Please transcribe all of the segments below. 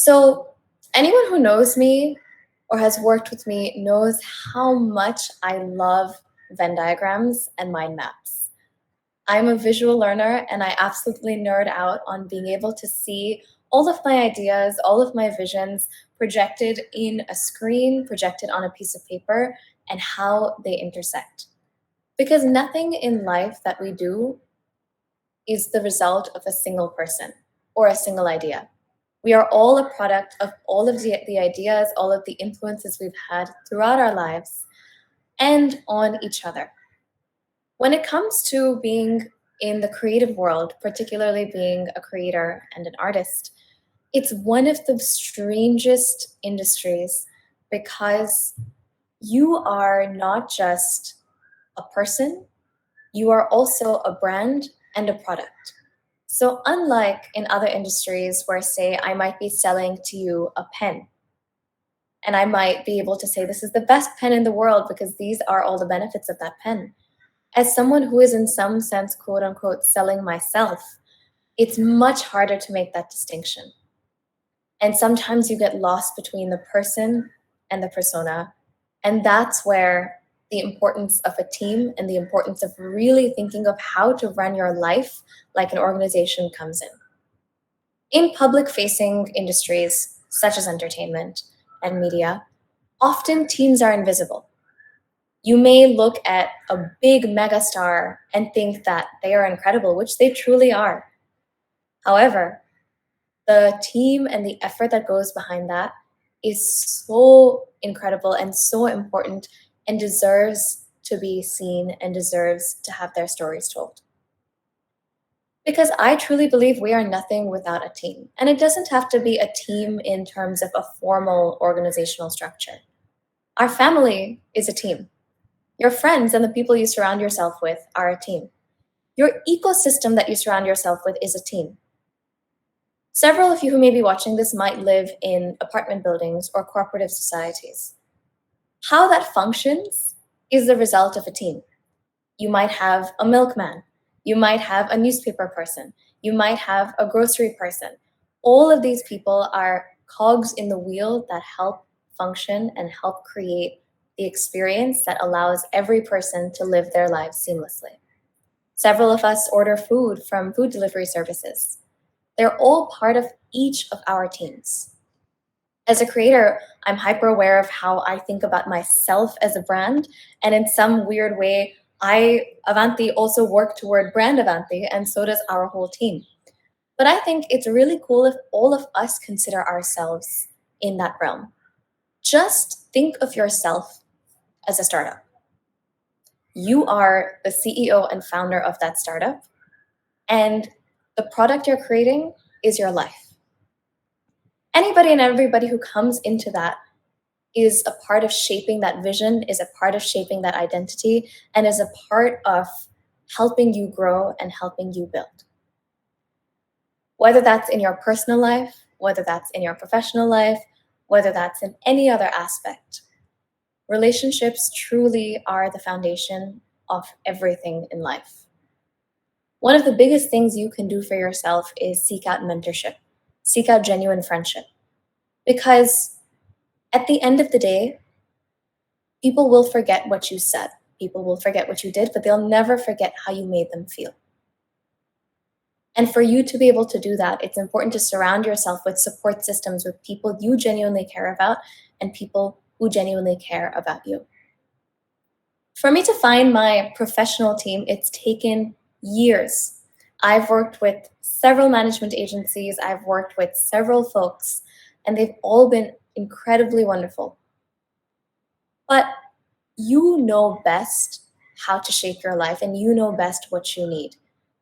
So, anyone who knows me or has worked with me knows how much I love Venn diagrams and mind maps. I'm a visual learner and I absolutely nerd out on being able to see all of my ideas, all of my visions projected in a screen, projected on a piece of paper, and how they intersect. Because nothing in life that we do is the result of a single person or a single idea. We are all a product of all of the ideas, all of the influences we've had throughout our lives and on each other. When it comes to being in the creative world, particularly being a creator and an artist, it's one of the strangest industries because you are not just a person, you are also a brand and a product. So, unlike in other industries where, say, I might be selling to you a pen, and I might be able to say, this is the best pen in the world because these are all the benefits of that pen. As someone who is, in some sense, quote unquote, selling myself, it's much harder to make that distinction. And sometimes you get lost between the person and the persona. And that's where the importance of a team and the importance of really thinking of how to run your life like an organization comes in. In public-facing industries, such as entertainment and media, often teams are invisible. You may look at a big megastar and think that they are incredible, which they truly are. However, the team and the effort that goes behind that is so incredible and so important and deserves to be seen and deserves to have their stories told. Because I truly believe we are nothing without a team. And it doesn't have to be a team in terms of a formal organizational structure. Our family is a team. Your friends and the people you surround yourself with are a team. Your ecosystem that you surround yourself with is a team. Several of you who may be watching this might live in apartment buildings or cooperative societies. How that functions is the result of a team. You might have a milkman. You might have a newspaper person. You might have a grocery person. All of these people are cogs in the wheel that help function and help create the experience that allows every person to live their lives seamlessly. Several of us order food from food delivery services. They're all part of each of our teams. As a creator, I'm hyper aware of how I think about myself as a brand, and in some weird way, Avanti, also work toward brand Avanti, and so does our whole team. But I think it's really cool if all of us consider ourselves in that realm. Just think of yourself as a startup. You are the CEO and founder of that startup, and the product you're creating is your life. Anybody and everybody who comes into that is a part of shaping that vision, is a part of shaping that identity, and is a part of helping you grow and helping you build. Whether that's in your personal life, whether that's in your professional life, whether that's in any other aspect, relationships truly are the foundation of everything in life. One of the biggest things you can do for yourself is seek out mentorship, seek out genuine friendship. Because at the end of the day, people will forget what you said. People will forget what you did, but they'll never forget how you made them feel. And for you to be able to do that, it's important to surround yourself with support systems, with people you genuinely care about and people who genuinely care about you. For me to find my professional team, it's taken years. I've worked with several management agencies, I've worked with several folks, and they've all been incredibly wonderful. But you know best how to shape your life and you know best what you need.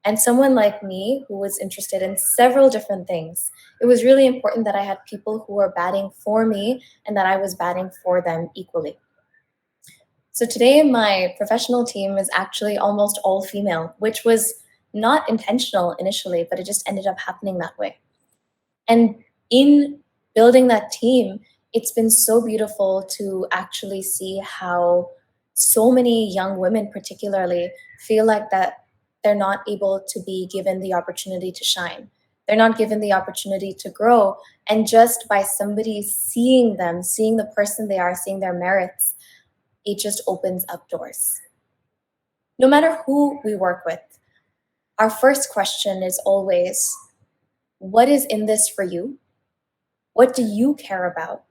And someone like me who was interested in several different things, it was really important that I had people who were batting for me and that I was batting for them equally. So today my professional team is actually almost all female, which was not intentional initially, but it just ended up happening that way. And in building that team, it's been so beautiful to actually see how so many young women particularly feel like that they're not able to be given the opportunity to shine. They're not given the opportunity to grow. And just by somebody seeing them, seeing the person they are, seeing their merits, it just opens up doors. No matter who we work with, our first question is always, what is in this for you? What do you care about?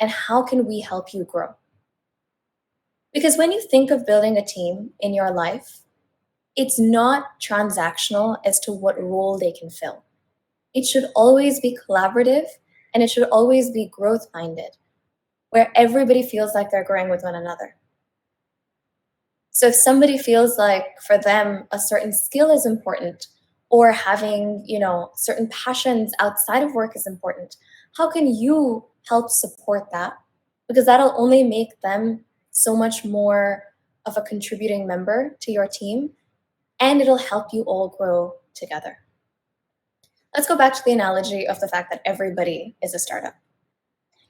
And how can we help you grow? Because when you think of building a team in your life, it's not transactional as to what role they can fill. It should always be collaborative, and it should always be growth-minded, where everybody feels like they're growing with one another. So if somebody feels like for them a certain skill is important, or having, certain passions outside of work is important, how can you help support that? Because that'll only make them so much more of a contributing member to your team, and it'll help you all grow together. Let's go back to the analogy of the fact that everybody is a startup.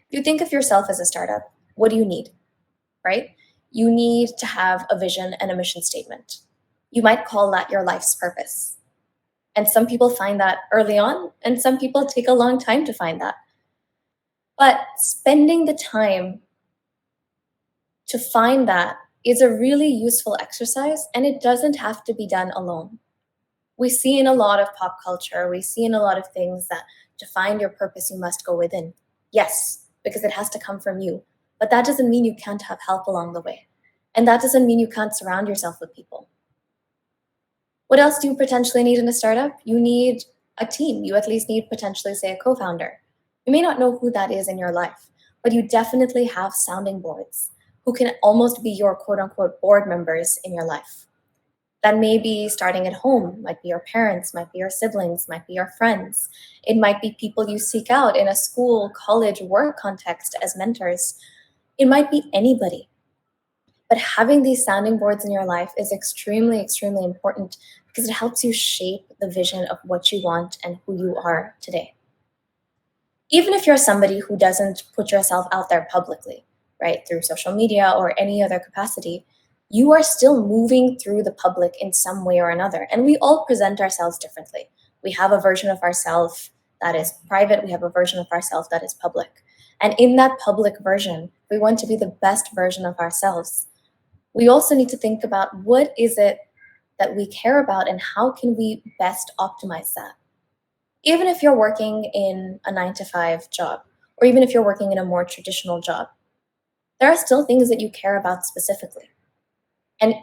If you think of yourself as a startup, what do you need, right? You need to have a vision and a mission statement. You might call that your life's purpose. And some people find that early on, and some people take a long time to find that. But spending the time to find that is a really useful exercise, and it doesn't have to be done alone. We see in a lot of pop culture, we see in a lot of things that to find your purpose, you must go within. Yes, because it has to come from you. But that doesn't mean you can't have help along the way. And that doesn't mean you can't surround yourself with people. What else do you potentially need in a startup? You need a team. You at least need potentially, say, a co-founder. You may not know who that is in your life, but you definitely have sounding boards who can almost be your quote-unquote board members in your life. That may be starting at home, might be your parents, might be your siblings, might be your friends. It might be people you seek out in a school, college, work context as mentors. It might be anybody. But having these sounding boards in your life is extremely, extremely important because it helps you shape the vision of what you want and who you are today. Even if you're somebody who doesn't put yourself out there publicly, right, through social media or any other capacity, you are still moving through the public in some way or another. And we all present ourselves differently. We have a version of ourselves that is private. We have a version of ourselves that is public. And in that public version, we want to be the best version of ourselves. We also need to think about what is it that we care about and how can we best optimize that. Even if you're working in a 9-to-5 job, or even if you're working in a more traditional job, there are still things that you care about specifically. And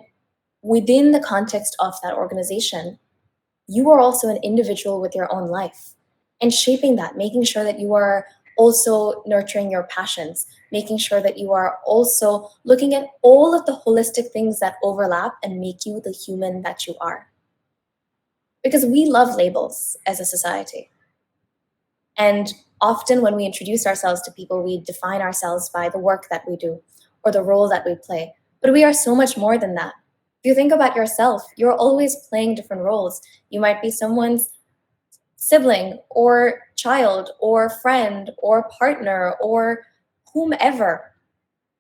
within the context of that organization, you are also an individual with your own life and shaping that, making sure that you are also nurturing your passions, making sure that you are also looking at all of the holistic things that overlap and make you the human that you are. Because we love labels as a society. And often when we introduce ourselves to people, we define ourselves by the work that we do or the role that we play. But we are so much more than that. If you think about yourself, you're always playing different roles. You might be someone's sibling or child or friend or partner or whomever.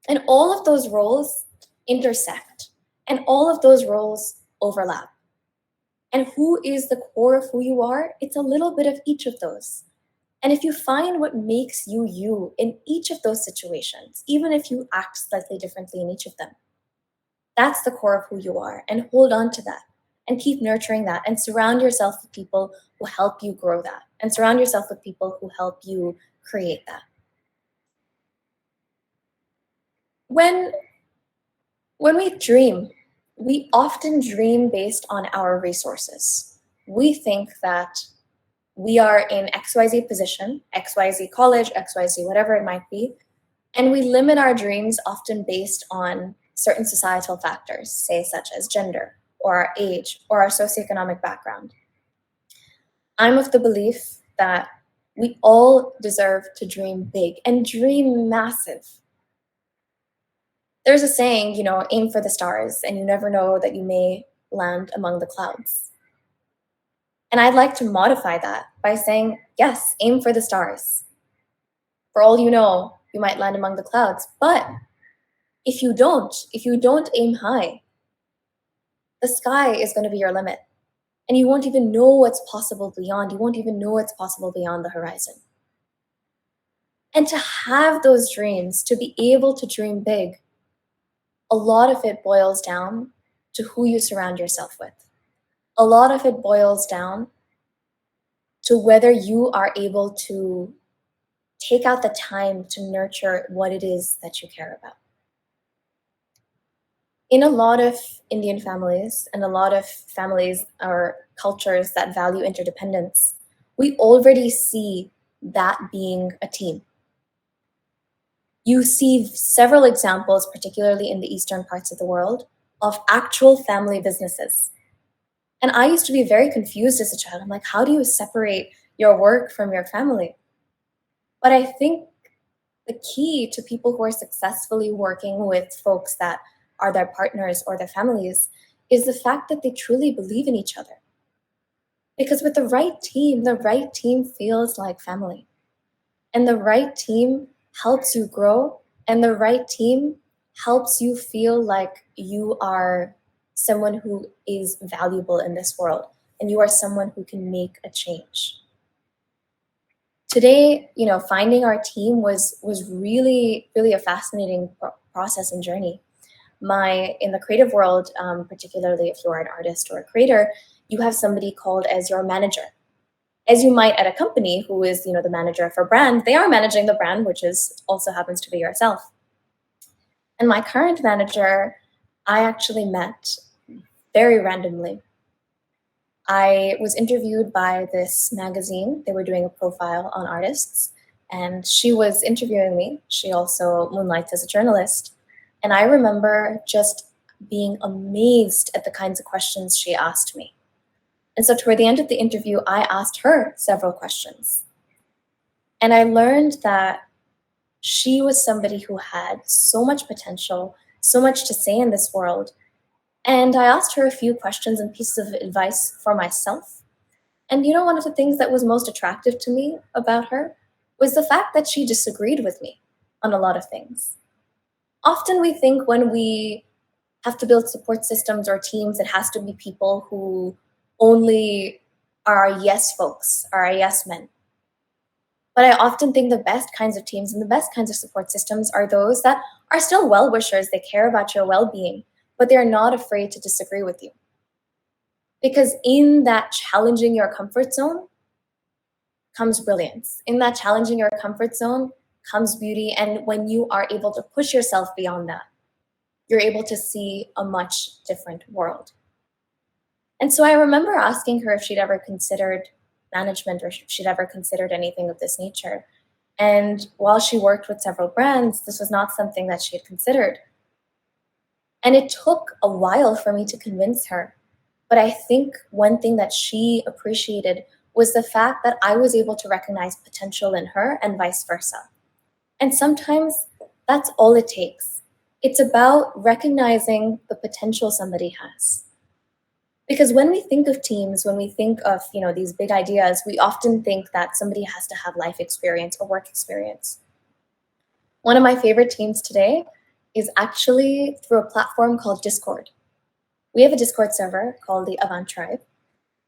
And all of those roles intersect and all of those roles overlap. And who is the core of who you are? It's a little bit of each of those. And if you find what makes you you in each of those situations, even if you act slightly differently in each of them, that's the core of who you are. And hold on to that and keep nurturing that and surround yourself with people who help you grow that and surround yourself with people who help you create that. When we dream, we often dream based on our resources. We think that we are in XYZ position, XYZ college, XYZ whatever it might be, and we limit our dreams often based on certain societal factors, say such as gender or our age or our socioeconomic background. I'm of the belief that we all deserve to dream big and dream massive. There's a saying, aim for the stars, and you never know that you may land among the clouds. And I'd like to modify that by saying, yes, aim for the stars. For all you know, you might land among the clouds. But if you don't aim high, the sky is going to be your limit. And you won't even know what's possible beyond. You won't even know what's possible beyond the horizon. And to have those dreams, to be able to dream big, a lot of it boils down to who you surround yourself with. A lot of it boils down to whether you are able to take out the time to nurture what it is that you care about. In a lot of Indian families and a lot of families or cultures that value interdependence, we already see that being a team. You see several examples, particularly in the eastern parts of the world, of actual family businesses. And I used to be very confused as a child. I'm like, how do you separate your work from your family? But I think the key to people who are successfully working with folks that are their partners or their families is the fact that they truly believe in each other. Because with the right team feels like family. And the right team helps you grow, and the right team helps you feel like you are someone who is valuable in this world, and you are someone who can make a change. Today, finding our team was really, really a fascinating process and journey. In the creative world, particularly if you're an artist or a creator, you have somebody called as your manager. As you might at a company who is, the manager of a brand, they are managing the brand, which is also happens to be yourself. And my current manager, I actually met very randomly. I was interviewed by this magazine. They were doing a profile on artists, and she was interviewing me. She also moonlights as a journalist. And I remember just being amazed at the kinds of questions she asked me. And so toward the end of the interview, I asked her several questions. And I learned that she was somebody who had so much potential, so much to say in this world. And I asked her a few questions and pieces of advice for myself. And one of the things that was most attractive to me about her was the fact that she disagreed with me on a lot of things. Often we think when we have to build support systems or teams, it has to be people who only are yes folks, are yes men. But I often think the best kinds of teams and the best kinds of support systems are those that are still well-wishers. They care about your well-being, but they're not afraid to disagree with you. Because in that challenging your comfort zone comes brilliance. In that challenging your comfort zone comes beauty. And when you are able to push yourself beyond that, you're able to see a much different world. And so I remember asking her if she'd ever considered management or if she'd ever considered anything of this nature. And while she worked with several brands, this was not something that she had considered. And it took a while for me to convince her. But I think one thing that she appreciated was the fact that I was able to recognize potential in her and vice versa. And sometimes that's all it takes. It's about recognizing the potential somebody has. Because when we think of teams, when we think of these big ideas, we often think that somebody has to have life experience or work experience. One of my favorite teams today is actually through a platform called Discord. We have a Discord server called the Avanti Tribe,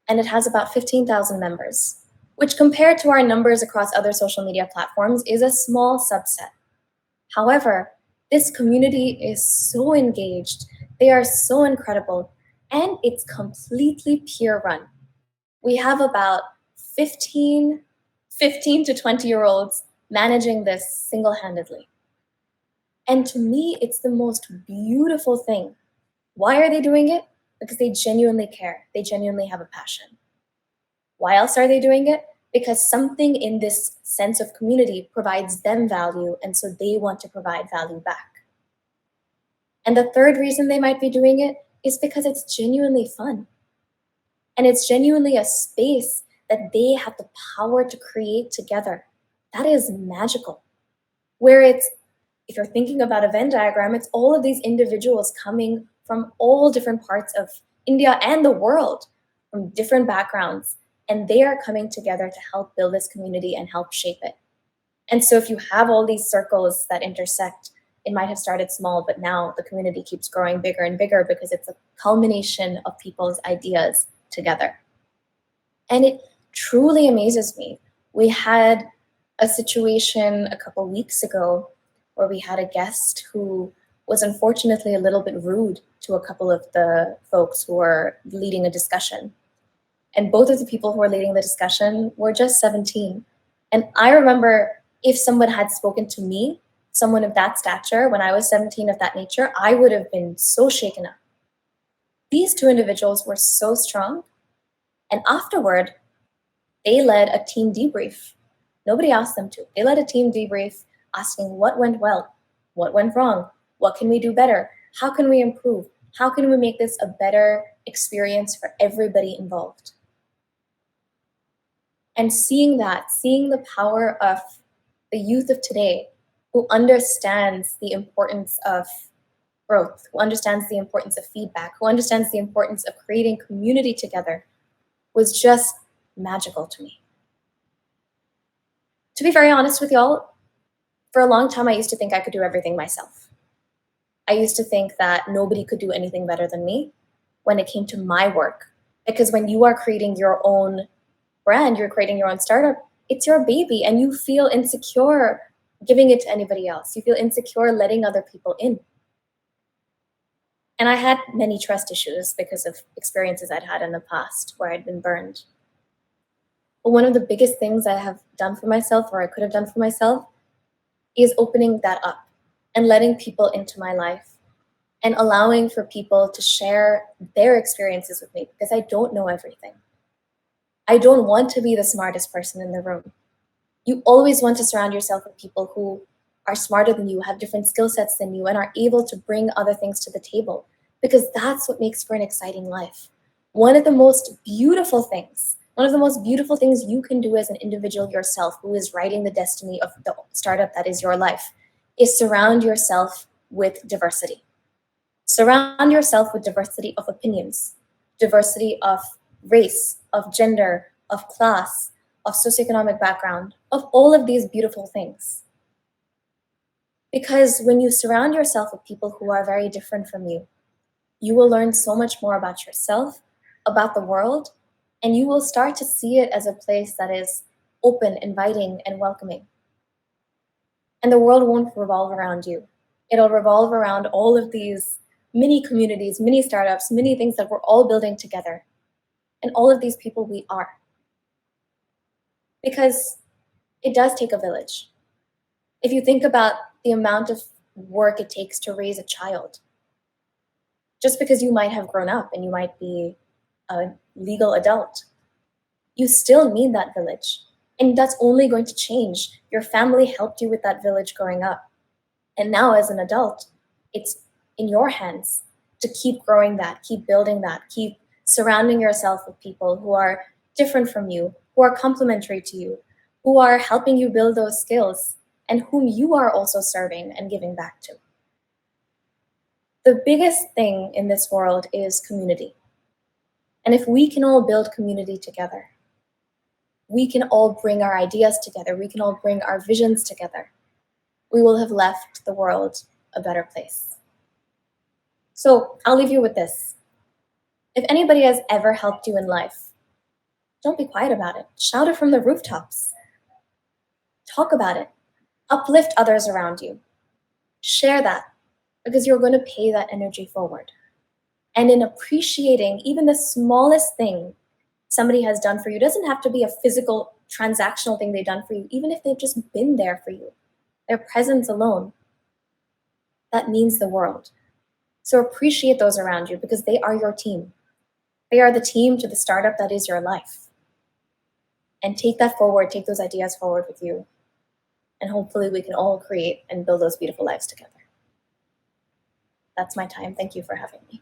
and it has about 15,000 members, which compared to our numbers across other social media platforms is a small subset. However, this community is so engaged, they are so incredible, and it's completely peer run. We have about 15 to 20-year-olds managing this single-handedly. And to me, it's the most beautiful thing. Why are they doing it? Because they genuinely care. They genuinely have a passion. Why else are they doing it? Because something in this sense of community provides them value, and so they want to provide value back. And the third reason they might be doing it is because it's genuinely fun. And it's genuinely a space that they have the power to create together. That is magical. Where if you're thinking about a Venn diagram, it's all of these individuals coming from all different parts of India and the world, from different backgrounds, and they are coming together to help build this community and help shape it. And so if you have all these circles that intersect, it might have started small, but now the community keeps growing bigger and bigger because it's a culmination of people's ideas together. And it truly amazes me. We had a situation a couple weeks ago where we had a guest who was unfortunately a little bit rude to a couple of the folks who were leading a discussion. And both of the people who were leading the discussion were just 17. And I remember if someone had spoken to me, someone of that stature, when I was 17, of that nature, I would have been so shaken up. These two individuals were so strong. And afterward, they led a team debrief. Nobody asked them to. They led a team debrief asking what went well, what went wrong, what can we do better, how can we improve, how can we make this a better experience for everybody involved. And seeing that, seeing the power of the youth of today who understands the importance of growth, who understands the importance of feedback, who understands the importance of creating community together, was just magical to me. To be very honest with y'all, for a long time I used to think I could do everything myself. I used to think that nobody could do anything better than me when it came to my work. Because when you are creating your own brand, you're creating your own startup, it's your baby, and you feel insecure giving it to anybody else. You feel insecure letting other people in. And I had many trust issues because of experiences I'd had in the past where I'd been burned. But one of the biggest things I have done for myself, or I could have done for myself, is opening that up and letting people into my life and allowing for people to share their experiences with me, because I don't know everything. I don't want to be the smartest person in the room. You always want to surround yourself with people who are smarter than you, have different skill sets than you, and are able to bring other things to the table, because that's what makes for an exciting life. One of the most beautiful things you can do as an individual yourself who is writing the destiny of the startup that is your life is surround yourself with diversity. Surround yourself with diversity of opinions, diversity of race, of gender, of class, of socioeconomic background, of all of these beautiful things. Because when you surround yourself with people who are very different from you, you will learn so much more about yourself, about the world, and you will start to see it as a place that is open, inviting, and welcoming. And the world won't revolve around you. It'll revolve around all of these mini communities, mini startups, many things that we're all building together. And all of these people we are. Because it does take a village. If you think about the amount of work it takes to raise a child, just because you might have grown up and you might be a legal adult, you still need that village. And that's only going to change. Your family helped you with that village growing up. And now as an adult, it's in your hands to keep growing that, keep building that, keep surrounding yourself with people who are different from you, who are complementary to you, who are helping you build those skills, and whom you are also serving and giving back to. The biggest thing in this world is community. And if we can all build community together, we can all bring our ideas together, we can all bring our visions together, we will have left the world a better place. So I'll leave you with this. If anybody has ever helped you in life, don't be quiet about it. Shout it from the rooftops. Talk about it. Uplift others around you. Share that, because you're going to pay that energy forward. And in appreciating even the smallest thing somebody has done for you, it doesn't have to be a physical, transactional thing they've done for you, even if they've just been there for you. Their presence alone, that means the world. So appreciate those around you, because they are your team. They are the team to the startup that is your life. And take that forward, take those ideas forward with you. And hopefully we can all create and build those beautiful lives together. That's my time. Thank you for having me.